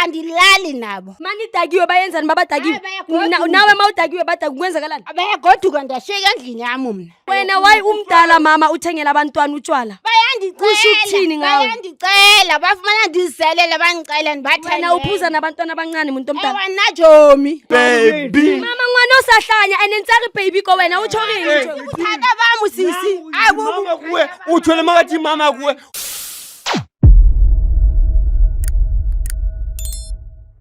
andilali nabo. Manitakiwe bayenzani babadakiwe? Nawe mawudakiwe badakiwe kwenzakalani? Bayagoduka ndashiyeka endlini yami mina. Wena wayi umdala mama uthengela abantwana utshwala. Kusho ukuthini ngawe? Bayandicela bafumana ndiziselela bangicela ndibathengele. Wena uphuza nabantwana abancane umuntu omdala. Wanajomi. Baby. Mama ngwana osahlanya enentsari baby ko wena utsho rini? Uthanda bami sisi. Mama kuwe uthwele makathi mama kuwe.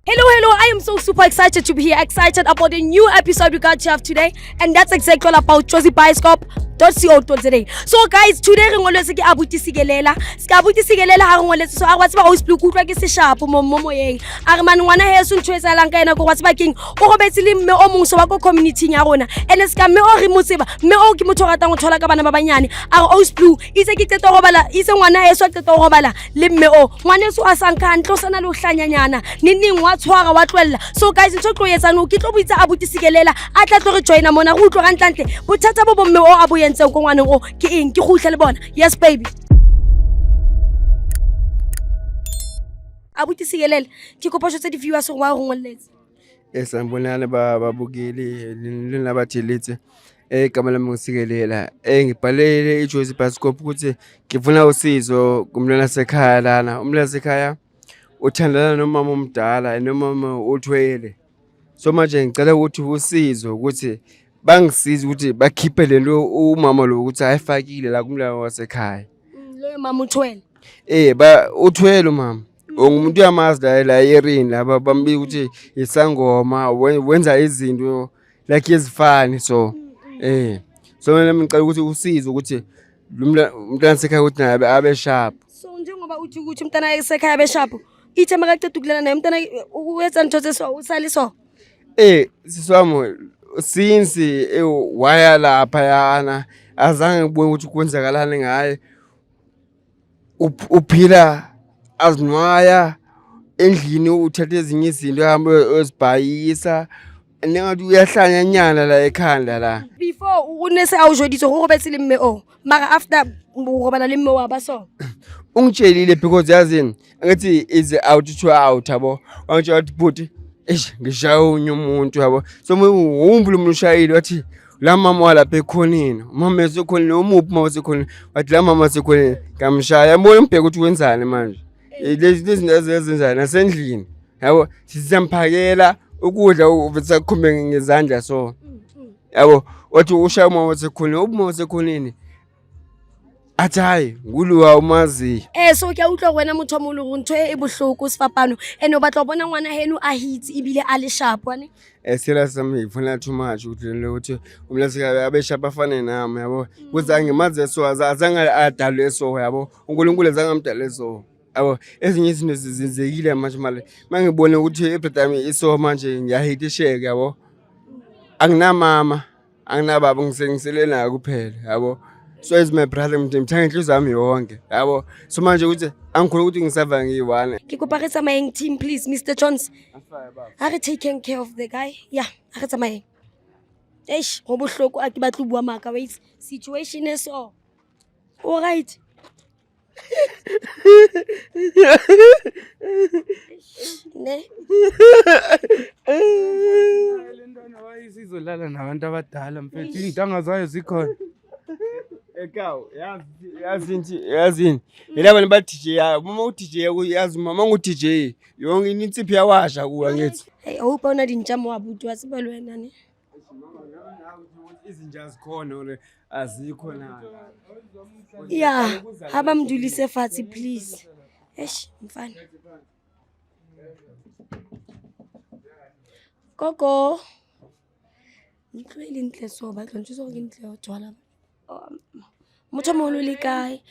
Hello, I am so super excited to be here, excited about the new episode we got to have today, and that's exactly all about Jozi Bioscope.co.za. So guys, today re ngoletse ke Abuti Sigelela. Ska Abuti Sigelela ha re ngoletse so a wa tseba o splu kutlwa ke seshapo mo moyeng. A re man ngwana heso ntshwetsa lang ka ena go wa tseba king o robetse le mme o mong so wa ko community ya rona. Ene ska mme o re mo tseba, mme o ke motho ratang go thola ka bana ba banyane. A re o splu itse ke tsetsa go bala, itse ngwana heso tsetsa go bala le mme o. Ngwana heso a sanka ntlo sana le o hlanyanyana. Nning wa tshwara wa tlwella. So guys, ntse tlo yetsa no ke tlo buitsa Abuti Sigelela a tla tlo re joina mona go utlwa gantlantle bothata bo bomme o a boyentse go ngwaneng o ke eng ke go le bona. Yes baby. Abuti Sigelela ke kopa tse di viewers go wa go ngolletse. Esambonana babukeli lena batheletse kamala Sigelela ngibhalele iJozi Bioscope ukuthi ngifuna usizo kumntwana sekhaya lana. Umntwana sekhaya uthandana nomama omdala nomama othwele. So manje ngicela ukuthi usizo ukuthi bangisize ukuthi bakhiphe lento umama lo ukuthi ayifakile la kumntwana wasekhaya. Lo mama uthwele. Uthwele umama. Ungumuntu yamazi la erini laba bambika ukuthi isangoma wenza izinto like ezifani so so mina ngicela ukuthi usize ukuthi umntwana sekhaya ukuthi naye abe sharp. So njengoba uthi ukuthi umntwana sekhaya abe sharp ithe makaqeda ukulana naye umntwana uyenza ntotse so usali so siswami since waya lapha yana azange ngibone ukuthi kwenzakalani ngaye uphila azinwaya endlini uthatha ezinye izinto ahambe ezibhayisa nengathi uyahlanyanyana la ekhanda la. Before unese awujoditse go robetse le mme o mara after go robana le mme wa ba so ungitshelile because yazini ngathi is out to out yabo wangitsho wathi bhuti ngishaya umuntu yabo so umbulo umshayile wathi la mama walapha ekhonini mama esekhonini umuphi mama esekhonini wathi la mama esekhonini ngamshaya yabona umbheke ukuthi wenzani manje lezi zinto ezenzayo nasendlini yabo sisamphakela ukudla uvitsa khumbe ngezandla so yabo wathi ushaya mama esekhonini ubuma esekhonini athi hayi nguluwa umazi. So ke a utlwa wena motho mo le go ntho e bohloko sefapano ene o batla bona ngwana heno a hitse ibile a le sharp wane. Sela sami ifuna too much ukuthi umlasika abe sharp afane nami yabo kuzange maze so azange adalwe so yabo uNkulunkulu azangamdala so yabo ezinye izinto zizenzekile manje mangibone ukuthi ebredami iso manje ngiyahita isheke yabo anginamama anginababa ngisengiselela kuphela yabo. So is my brother mthanga inhliziyo yami yonke yabo so manje ukuthi angikhona ukuthi ngisava ngiyiwana. Ke kopa re tsamaeng team please Mr. Jones. Are taking care of the guy? Yeah, are tsamaeng. Go bohloko a ke batla bua maka wait situation is so. All right. Ne. Lendana wayisizolala nabantu abadala mfethu indanga zayo zikhona. Ekaw yazini yilabo ni ba DJ ya mama u DJ yazi mama ngu DJ yonke insiphi yawasha kuwa ngithi awupa una dinjamo wabuthi wasiba lwena ne izinja zikhona azikho na yeah haba mdulise fathi please mfana gogo ntlwele ntle so ba tlontsho so ke ntle o tswala motho mo le kae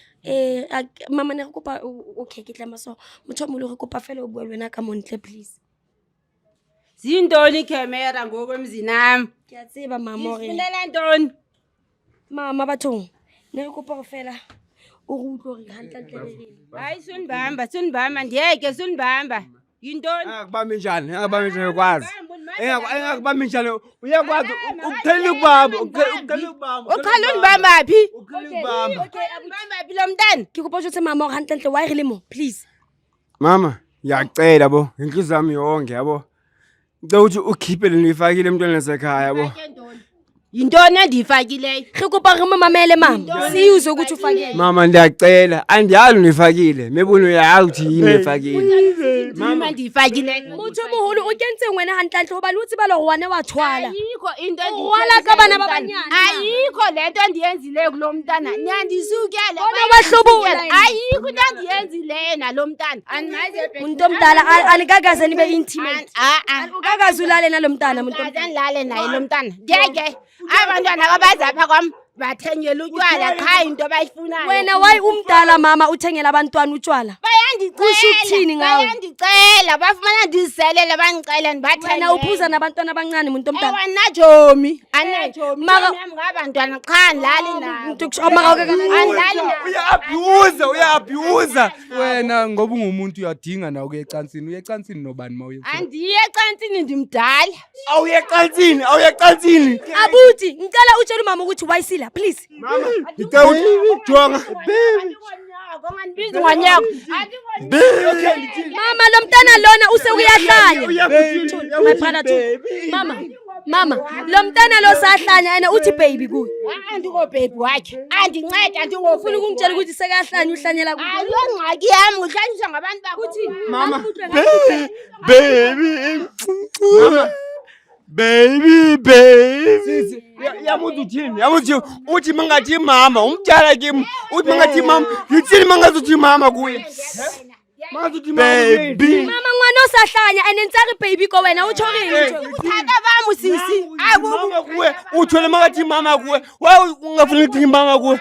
mama ne re kopa okay ke tlama so motho mo le re kopa fela o bua lwena ka montle please zindoni camera ngokwemzini nami ke a tseba mama hore ifunela ntoni mama bathong ne re kopa go fela o go utlwa re hantlantle hayi sunibamba ndiyeke sunibamba yintoni akubambe njani kwazi engakubambe njani uyakwazi ukuthela ukubamba ukhala unibamba phi okay abamba phi lo mntana ke kopa jotse mama hore hantlantle wa re le mo please mama ngiyacela bo inhliziyo yami yonke yabo ngicela ukuthi ukhiphe le nifakile emntwana lasekhaya yabo Yintoni endiyifakileyo? Re kopa re mo mamele mama. Siyuzwe ukuthi ufakele. mama ndiyacela andiyazi unifakile maybe uyazi ukuthi yini efakile Mama ndiyifakileyo. Motho moholo o kentse ngwena hantlantle hobane o tseba le gore wane wa tshwala. Ayikho into Wala ka bana ba banyane. Ayikho lento endiyenzileyo kulo mntana. Niyandisukele. Bona bahlobula. Ayikho into endiyenzileyo nalo mntana. Andimazi Umuntu omdala alikakaze nibe intimate. Ukakaze ulale nalo mntana umuntu omdala. Ngilale naye lo mntana. Ngeke abantwana abazapha kwam bathengela utywala cha into abayifunayo. Wena wayi umdala mama uthengela abantwana utshwala. Kusho ukuthini ngawe? Bayandicela bafumana ndiziselele bangicela ndibathengele. Wena uphuza nabantwana abancane umuntu omdala. Awanajomi anajomi ngabantwana cha ndlali nabo. Uyabuza Wena ngoba ungumuntu uyadinga na ukuya ecansini nobani mawuye. Andiye ecansini ndimdala. awuyecansini Abuti ngicela utshela umama ukuthi wayisila please. ngicela ukuthi jonga Ngandibiza ngonyako. Mama lo mntana lona usekuyahlanya. My brother too. Mama lo mntana lo sahlanya yena uthi baby kuwe. Andiko baby wakhe. Andinceda ndingofuna Ufuna ukungitshela ukuthi sekahlanya uhlanyela kuwe. Ayongxaki yami uhlanyiswa ngabantu bakho. mama baby yamuthi uthini uthi mangathi mama umdala kimi uthi mangathi mama yithini mangazuthi mama kuye baby Mama ngwana osahlanya anensari baby ko wena uthoreni Uthaka bami sisi. mama kuwe uthole mangathi mama kuwe waye ungafuni ukuthi mama kuwe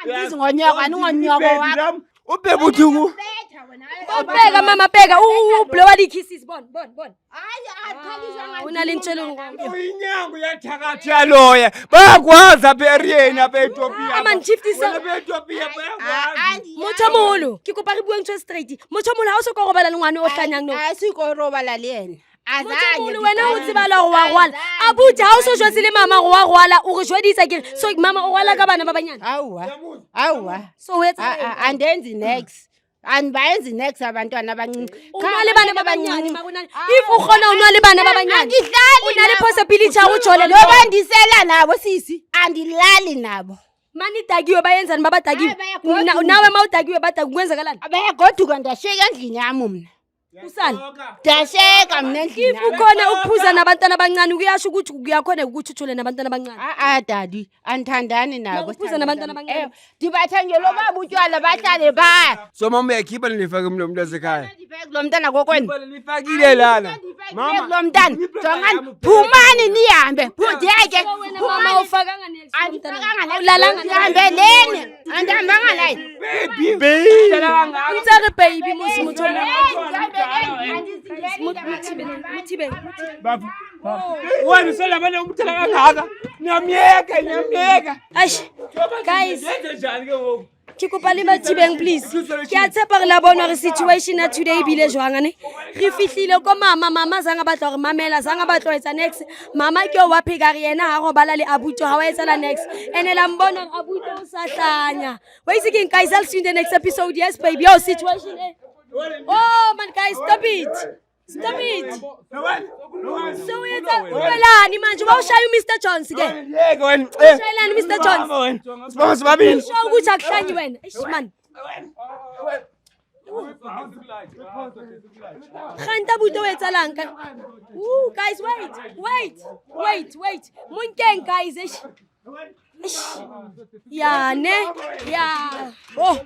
Ngandibiza ngonyako aningonyoko wakho. ubebe uthi ku Bheka mama bheka ublowa likhisses bon. Hayi akhaliswa ngathi. Unalintshelo ngqondo. uyinyango yathakathi yaloya bayakwazi apha eriyeni apha eEthiopia Ama nchiftisa. apha eEthiopia bayakwazi Motho moholo ke kopa re bueng tse straight. Motho moholo ha o se ko robala le ngwane o hlanyang no. Asiko robala le yena. Motho moholo wena o tseba la go wa rwala. Abuti ha o so jwetse le mama go wa rwala o re jwedisa ke so mama o rwala ka bana ba banyana. Awa. So wetsa Andenzi next. Andibayenzi next abantwana abancinci. Una le bana ba banyane makunana. If o khona una le bana ba banyane. Una le possibility ya go jole le Loba ndisela nabo sisi. Andilali nabo. mani tagiwe bayenzani babadagiwe. Nawe mawudagiwe badagi kwenzakalani? Abayagoduka ndasheka endlini yami mina. Usana. Ndasheka mina endlini. If ukhona ukuphuza nabantwana abancane kuyasho ukuthi kuyakhona ukuthuthule nabantwana abancane. Daddy andithandani nabo. Ukuphuza nabantwana abancane. Ndibathengela baba utywala bahlale ba. so mama uyakhipha nifake umntu wasekhaya Lo mntana kokwenu. nifakile lana Lo mntana jongani phumani nihambe. Phudeke. Mama ufakanga next. Andifakanga Ulalanga Hambeleni. Andihambanga naye. baby Utsare baby musi motho muthibe. wena uselabana umthela kangaka niyamyeka Aish guys yenze njani ke ngoku ke kopa le mathibeng please ke a tshepa re la bona re situation ya today bile jwang ne re fihlile ko mama zanga batla gore mamela zanga batla etsa next mama ke o wa pheka re yena ha go bala le abuto ha wa etsa la next ene la mbona abuto o sa hlanya wa itse ke guys I'll see you in the next episode yes baby your situation oh man guys stop it so yetsa welani manje ba ushaya uMr Jones ke yeke wena shayelani Mr Jones sibonga sibabili show ukuthi akuhlanyi wena eish man Khanta buto wetsalang ka guys wait munkeng guys eish ya ne ya oh